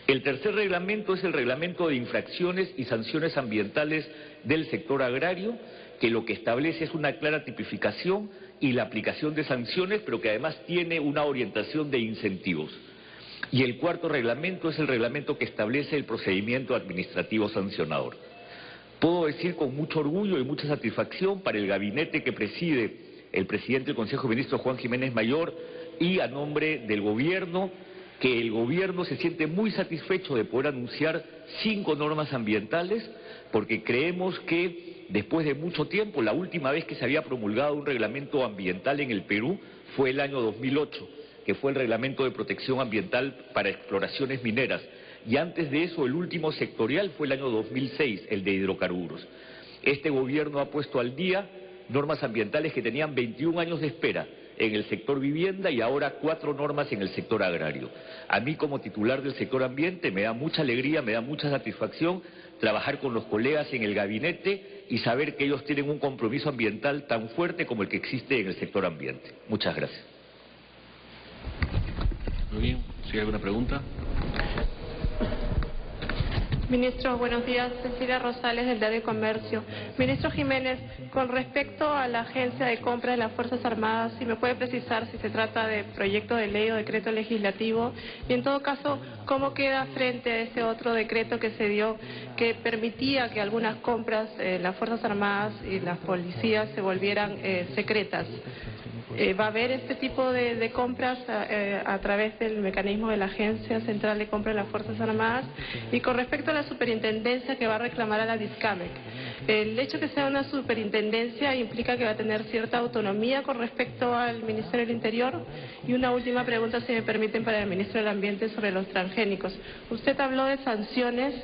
El tercer reglamento es el reglamento de infracciones y sanciones ambientales del sector agrario, que lo que establece es una clara tipificación y la aplicación de sanciones, pero que además tiene una orientación de incentivos. Y el cuarto reglamento es el reglamento que establece el procedimiento administrativo sancionador. Puedo decir con mucho orgullo y mucha satisfacción para el gabinete que preside el presidente del Consejo de Ministros, Juan Jiménez Mayor, y a nombre del gobierno, que el gobierno se siente muy satisfecho de poder anunciar 5 normas ambientales, porque creemos que después de mucho tiempo, la última vez que se había promulgado un reglamento ambiental en el Perú fue el año 2008, que fue el reglamento de protección ambiental para exploraciones mineras, y antes de eso el último sectorial fue el año 2006, el de hidrocarburos. Este gobierno ha puesto al día normas ambientales que tenían 21 años de espera en el sector vivienda y ahora 4 normas en el sector agrario. A mí como titular del sector ambiente me da mucha alegría, me da mucha satisfacción trabajar con los colegas en el gabinete y saber que ellos tienen un compromiso ambiental tan fuerte como el que existe en el sector ambiente. Muchas gracias. Muy bien, ¿sigue alguna pregunta? Ministro, buenos días. Cecilia Rosales, del Diario de Comercio. Ministro Jiménez, con respecto a la Agencia de Compras de las Fuerzas Armadas, si me puede precisar si se trata de proyecto de ley o decreto legislativo, y en todo caso, ¿cómo queda frente a ese otro decreto que se dio que permitía que algunas compras las Fuerzas Armadas y las policías se volvieran secretas? ¿Va a haber este tipo de compras a través del mecanismo de la Agencia Central de Compras de las Fuerzas Armadas? Y con respecto a la superintendencia que va a reclamar a la DISCAMEC, el hecho de que sea una superintendencia implica que va a tener cierta autonomía con respecto al Ministerio del Interior. Y una última pregunta, si me permiten, para el Ministro del Ambiente sobre los transgénicos. Usted habló de sanciones,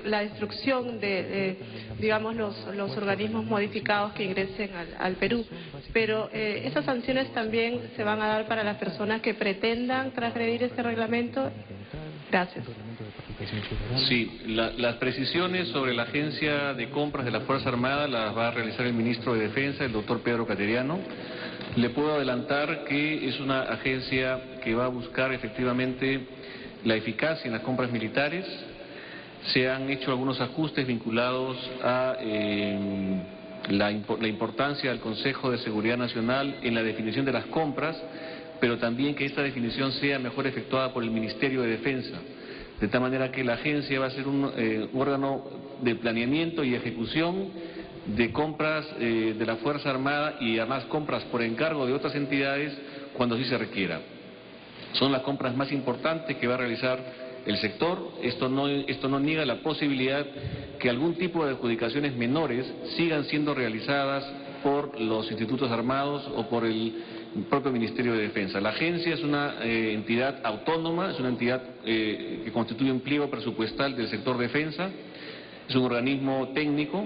la destrucción de digamos, los organismos modificados que ingresen al Perú, pero esas sanciones también se van a dar para las personas que pretendan transgredir este reglamento. Gracias. Sí, las precisiones sobre la Agencia de Compras de la Fuerza Armada las va a realizar el Ministro de Defensa, el doctor Pedro Cateriano. Le puedo adelantar que es una agencia que va a buscar efectivamente la eficacia en las compras militares. Se han hecho algunos ajustes vinculados a la importancia del Consejo de Seguridad Nacional en la definición de las compras, pero también que esta definición sea mejor efectuada por el Ministerio de Defensa, de tal manera que la agencia va a ser un órgano de planeamiento y ejecución de compras de la Fuerza Armada y además compras por encargo de otras entidades cuando así se requiera. Son las compras más importantes que va a realizar el sector. Esto no niega la posibilidad que algún tipo de adjudicaciones menores sigan siendo realizadas por los institutos armados o por el propio Ministerio de Defensa. La agencia es una entidad autónoma, es una entidad que constituye un pliego presupuestal del sector defensa, es un organismo técnico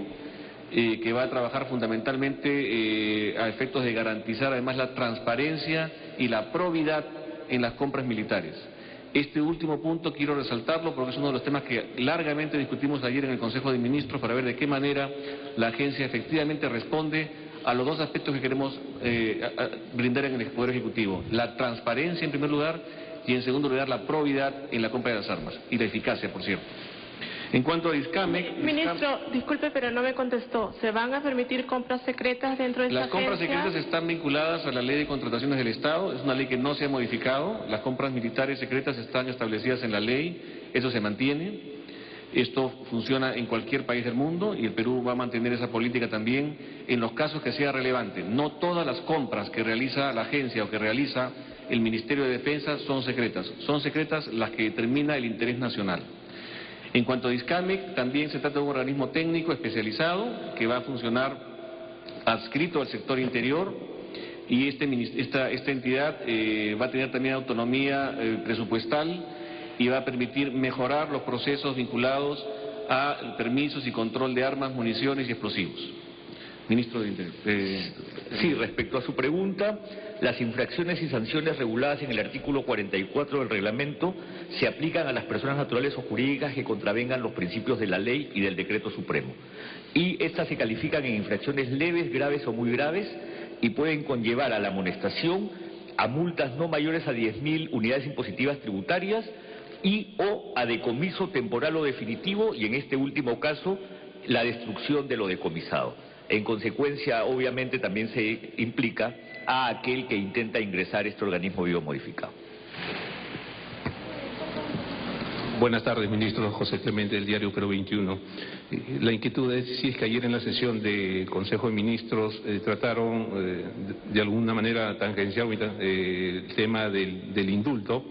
que va a trabajar fundamentalmente a efectos de garantizar además la transparencia y la probidad en las compras militares. Este último punto quiero resaltarlo porque es uno de los temas que largamente discutimos ayer en el Consejo de Ministros para ver de qué manera la agencia efectivamente responde a los dos aspectos que queremos brindar en el Poder Ejecutivo: la transparencia en primer lugar y en segundo lugar la probidad en la compra de las armas y la eficacia, por cierto. En cuanto a DISCAMEC... Ministro, disculpe, pero no me contestó. ¿Se van a permitir compras secretas dentro de esta Las compras agencia? secretas están vinculadas a la Ley de Contrataciones del Estado, es una ley que no se ha modificado. Las compras militares secretas están establecidas en la ley, eso se mantiene. Esto funciona en cualquier país del mundo y el Perú va a mantener esa política también en los casos que sea relevante. No todas las compras que realiza la agencia o que realiza el Ministerio de Defensa son secretas las que determina el interés nacional. En cuanto a DISCAMEC, también se trata de un organismo técnico especializado que va a funcionar adscrito al sector interior y esta entidad va a tener también autonomía presupuestal y va a permitir mejorar los procesos vinculados a permisos y control de armas, municiones y explosivos. Ministro de Interior. Sí, respecto a su pregunta, las infracciones y sanciones reguladas en el artículo 44 del reglamento se aplican a las personas naturales o jurídicas que contravengan los principios de la ley y del decreto supremo. Y estas se califican en infracciones leves, graves o muy graves y pueden conllevar a la amonestación, a multas no mayores a 10.000 unidades impositivas tributarias y o a decomiso temporal o definitivo, y en este último caso, la destrucción de lo decomisado. En consecuencia, obviamente, también se implica a aquel que intenta ingresar este organismo biomodificado. Buenas tardes, ministro. José Clemente, del diario Perú 21. La inquietud es si es que ayer en la sesión del Consejo de Ministros trataron de alguna manera tangencial el tema del indulto,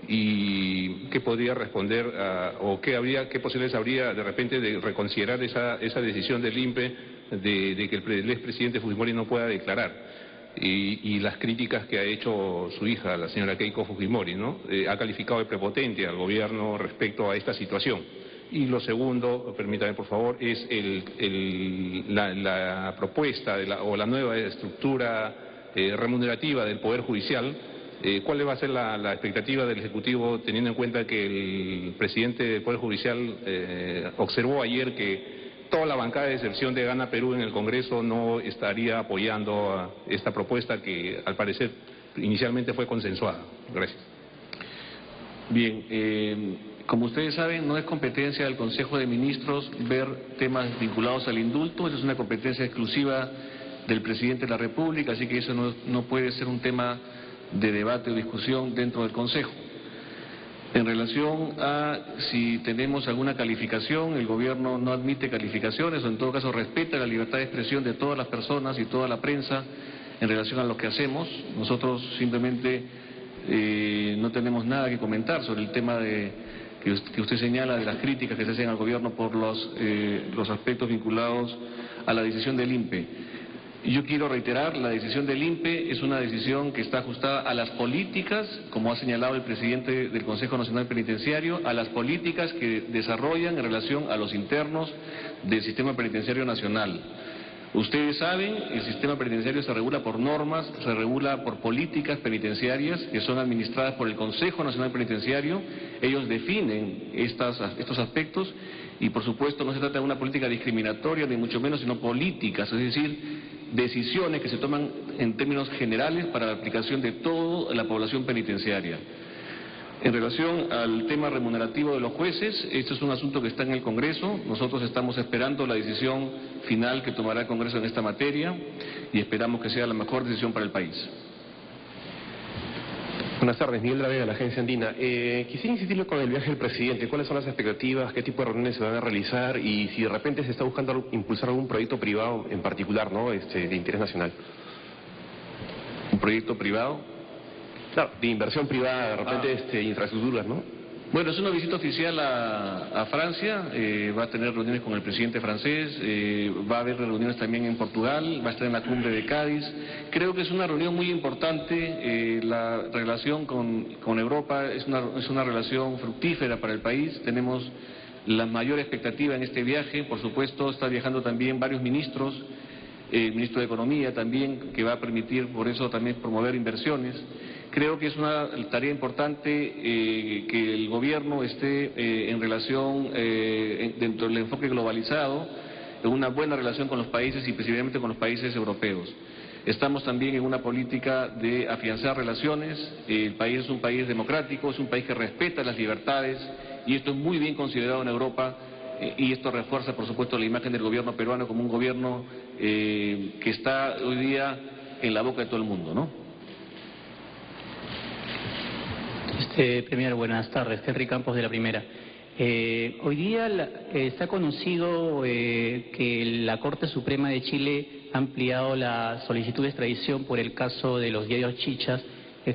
y qué podría responder o qué posibilidades habría de repente de reconsiderar esa decisión del INPE de que el expresidente Fujimori no pueda declarar. Y las críticas que ha hecho su hija, la señora Keiko Fujimori, ¿no? Ha calificado de prepotente al gobierno respecto a esta situación. Y lo segundo, permítame por favor, es la propuesta o la nueva estructura remunerativa del Poder Judicial. ¿Cuál va a ser la expectativa del Ejecutivo, teniendo en cuenta que el presidente del Poder Judicial observó ayer que toda la bancada de excepción de Gana Perú en el Congreso no estaría apoyando esta propuesta que al parecer inicialmente fue consensuada? Gracias. Bien, como ustedes saben, no es competencia del Consejo de Ministros ver temas vinculados al indulto. Esa es una competencia exclusiva del Presidente de la República, así que eso no puede ser un tema de debate o discusión dentro del Consejo. En relación a si tenemos alguna calificación, el gobierno no admite calificaciones, o en todo caso respeta la libertad de expresión de todas las personas y toda la prensa en relación a lo que hacemos. Nosotros simplemente no tenemos nada que comentar sobre el tema que usted señala de las críticas que se hacen al gobierno por los aspectos vinculados a la decisión del INPE. Yo quiero reiterar, la decisión del INPE es una decisión que está ajustada a las políticas, como ha señalado el presidente del Consejo Nacional Penitenciario, a las políticas que desarrollan en relación a los internos del sistema penitenciario nacional. Ustedes saben, el sistema penitenciario se regula por normas, se regula por políticas penitenciarias que son administradas por el Consejo Nacional Penitenciario. Ellos definen estos aspectos y, por supuesto, no se trata de una política discriminatoria, ni mucho menos, sino políticas, es decir, decisiones que se toman en términos generales para la aplicación de toda la población penitenciaria. En relación al tema remunerativo de los jueces, este es un asunto que está en el Congreso. Nosotros estamos esperando la decisión final que tomará el Congreso en esta materia y esperamos que sea la mejor decisión para el país. Buenas tardes, Miguel Dravega, de la Agencia Andina. Quisiera insistirle con el viaje del presidente. ¿Cuáles son las expectativas? ¿Qué tipo de reuniones se van a realizar? Y si de repente se está buscando impulsar algún proyecto privado en particular, ¿no? De interés nacional. ¿Un proyecto privado? Claro, de inversión privada, de repente infraestructuras, ¿no? Bueno, es una visita oficial a Francia, va a tener reuniones con el presidente francés, va a haber reuniones también en Portugal, va a estar en la cumbre de Cádiz. Creo que es una reunión muy importante, la relación con Europa es una relación fructífera para el país. Tenemos la mayor expectativa en este viaje. Por supuesto, está viajando también varios ministros, el ministro de Economía también, que va a permitir por eso también promover inversiones. Creo que es una tarea importante que el gobierno esté en relación, dentro del enfoque globalizado, en una buena relación con los países y principalmente con los países europeos. Estamos también en una política de afianzar relaciones. El país es un país democrático, es un país que respeta las libertades y esto es muy bien considerado en Europa y esto refuerza, por supuesto, la imagen del gobierno peruano como un gobierno que está hoy día en la boca de todo el mundo, ¿no? Premier, buenas tardes. Henry Campos, de La Primera. Hoy día se ha conocido que la Corte Suprema de Chile ha ampliado la solicitud de extradición por el caso de los diarios Chichas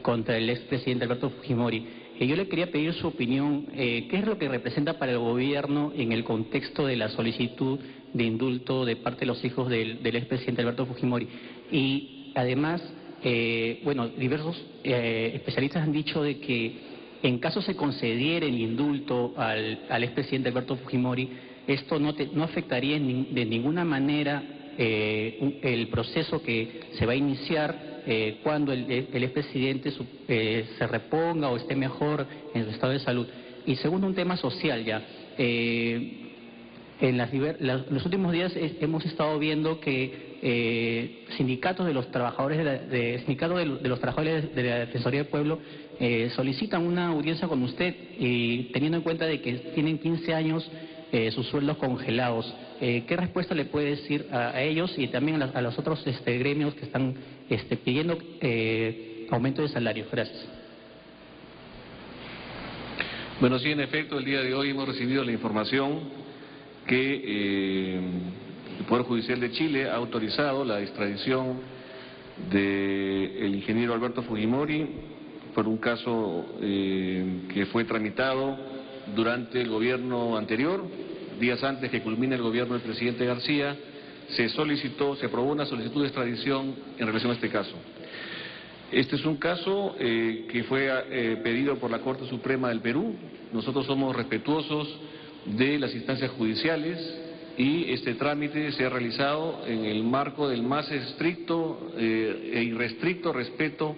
contra el expresidente Alberto Fujimori. Yo le quería pedir su opinión, ¿qué es lo que representa para el gobierno en el contexto de la solicitud de indulto de parte de los hijos del expresidente Alberto Fujimori? Y además, bueno, diversos especialistas han dicho de que en caso se concediera el indulto al expresidente Alberto Fujimori, esto no afectaría de ninguna manera el proceso que se va a iniciar cuando el expresidente se reponga o esté mejor en su estado de salud. Y segundo, un tema social ya. En los últimos días hemos estado viendo que sindicatos de los trabajadores de los trabajadores de la Defensoría del Pueblo solicitan una audiencia con usted y teniendo en cuenta de que tienen 15 años sus sueldos congelados. ¿Qué respuesta le puede decir a ellos y también a los otros gremios que están pidiendo aumento de salario? Gracias. Bueno, sí, en efecto, el día de hoy hemos recibido la información que el Poder Judicial de Chile ha autorizado la extradición del ingeniero Alberto Fujimori por un caso que fue tramitado durante el gobierno anterior. Días antes que culmine el gobierno del presidente García, se aprobó una solicitud de extradición en relación a este caso. Este es un caso que fue pedido por la Corte Suprema del Perú. Nosotros somos respetuosos de las instancias judiciales y este trámite se ha realizado en el marco del más estricto e irrestricto respeto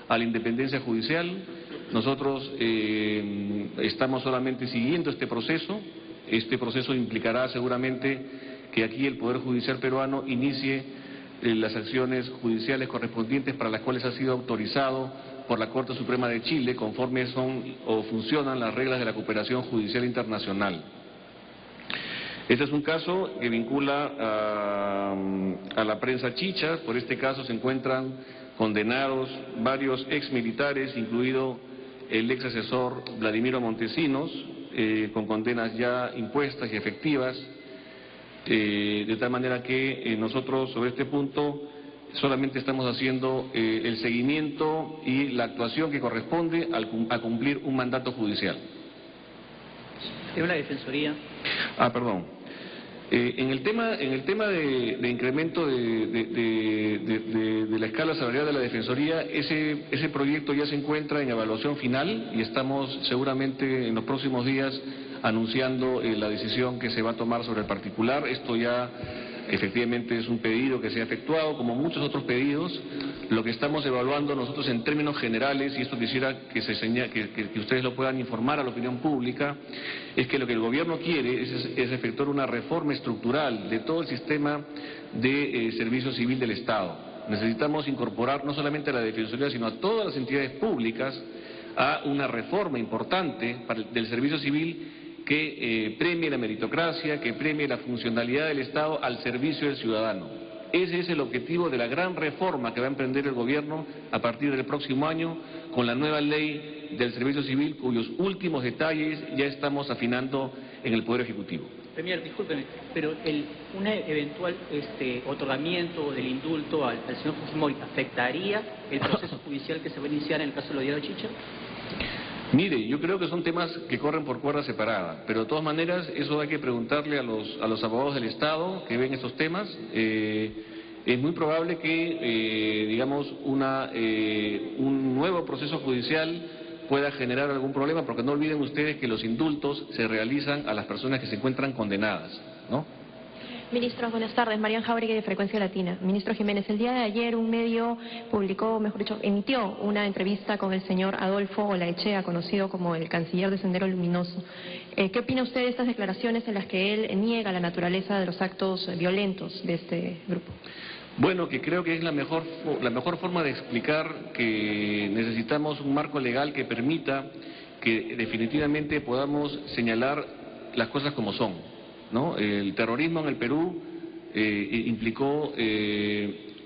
a la independencia judicial. Nosotros estamos solamente siguiendo este proceso. Este proceso implicará seguramente que aquí el Poder Judicial peruano inicie las acciones judiciales correspondientes para las cuales ha sido autorizado por la Corte Suprema de Chile conforme son o funcionan las reglas de la cooperación judicial internacional. Este es un caso que vincula a la prensa chicha. Por este caso se encuentran condenados varios exmilitares, incluido el ex asesor Vladimiro Montesinos, con condenas ya impuestas y efectivas, de tal manera que nosotros sobre este punto solamente estamos haciendo el seguimiento y la actuación que corresponde a cumplir un mandato judicial. ¿Tiene la Defensoría? Perdón. En el tema de incremento de la escala salarial de la Defensoría, ese proyecto ya se encuentra en evaluación final y estamos seguramente en los próximos días anunciando la decisión que se va a tomar sobre el particular. Esto ya efectivamente es un pedido que se ha efectuado, como muchos otros pedidos. Lo que estamos evaluando nosotros en términos generales, y esto quisiera que ustedes lo puedan informar a la opinión pública, es que lo que el gobierno quiere es efectuar una reforma estructural de todo el sistema de servicio civil del Estado. Necesitamos incorporar no solamente a la Defensoría, sino a todas las entidades públicas a una reforma importante del servicio civil que premie la meritocracia, que premie la funcionalidad del Estado al servicio del ciudadano. Ese es el objetivo de la gran reforma que va a emprender el gobierno a partir del próximo año con la nueva ley del servicio civil, cuyos últimos detalles ya estamos afinando en el Poder Ejecutivo. Premier, discúlpeme, pero un eventual otorgamiento del indulto al señor Fujimori ¿afectaría el proceso judicial que se va a iniciar en el caso de Odiado Chicha? Mire, yo creo que son temas que corren por cuerda separada, pero de todas maneras eso hay que preguntarle a los abogados del Estado que ven estos temas. Es muy probable que, digamos, un nuevo proceso judicial pueda generar algún problema, porque no olviden ustedes que los indultos se realizan a las personas que se encuentran condenadas, ¿no? Ministro, buenas tardes. Marian Jauregui de Frecuencia Latina. Ministro Jiménez, el día de ayer un medio publicó, mejor dicho, emitió una entrevista con el señor Adolfo Olaechea, conocido como el canciller de Sendero Luminoso. ¿Qué opina usted de estas declaraciones en las que él niega la naturaleza de los actos violentos de este grupo? Bueno, que creo que es la mejor forma de explicar que necesitamos un marco legal que permita que definitivamente podamos señalar las cosas como son, ¿no? El terrorismo en el Perú implicó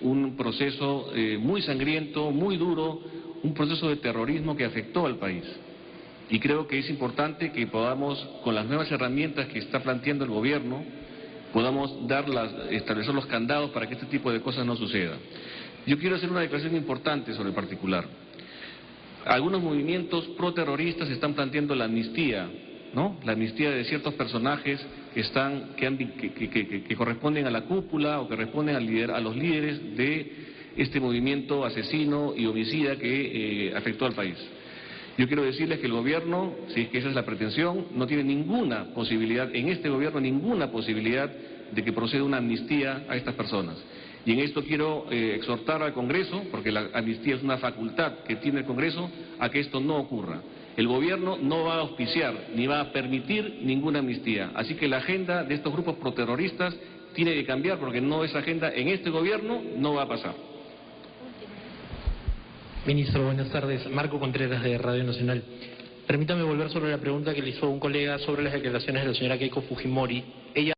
un proceso muy sangriento, muy duro, un proceso de terrorismo que afectó al país. Y creo que es importante que podamos, con las nuevas herramientas que está planteando el gobierno, podamos establecer los candados para que este tipo de cosas no sucedan. Yo quiero hacer una declaración importante sobre el particular. Algunos movimientos proterroristas están planteando la amnistía, ¿no? La amnistía de ciertos personajes que corresponden a la cúpula o que responden a los líderes de este movimiento asesino y homicida que afectó al país. Yo quiero decirles que el gobierno, si es que esa es la pretensión, no tiene ninguna posibilidad, en este gobierno ninguna posibilidad de que proceda una amnistía a estas personas. Y en esto quiero exhortar al Congreso, porque la amnistía es una facultad que tiene el Congreso, a que esto no ocurra. El gobierno no va a auspiciar ni va a permitir ninguna amnistía. Así que la agenda de estos grupos proterroristas tiene que cambiar porque no es agenda en este gobierno, no va a pasar. Ministro, buenas tardes. Marco Contreras de Radio Nacional. Permítame volver sobre la pregunta que le hizo un colega sobre las declaraciones de la señora Keiko Fujimori. Ella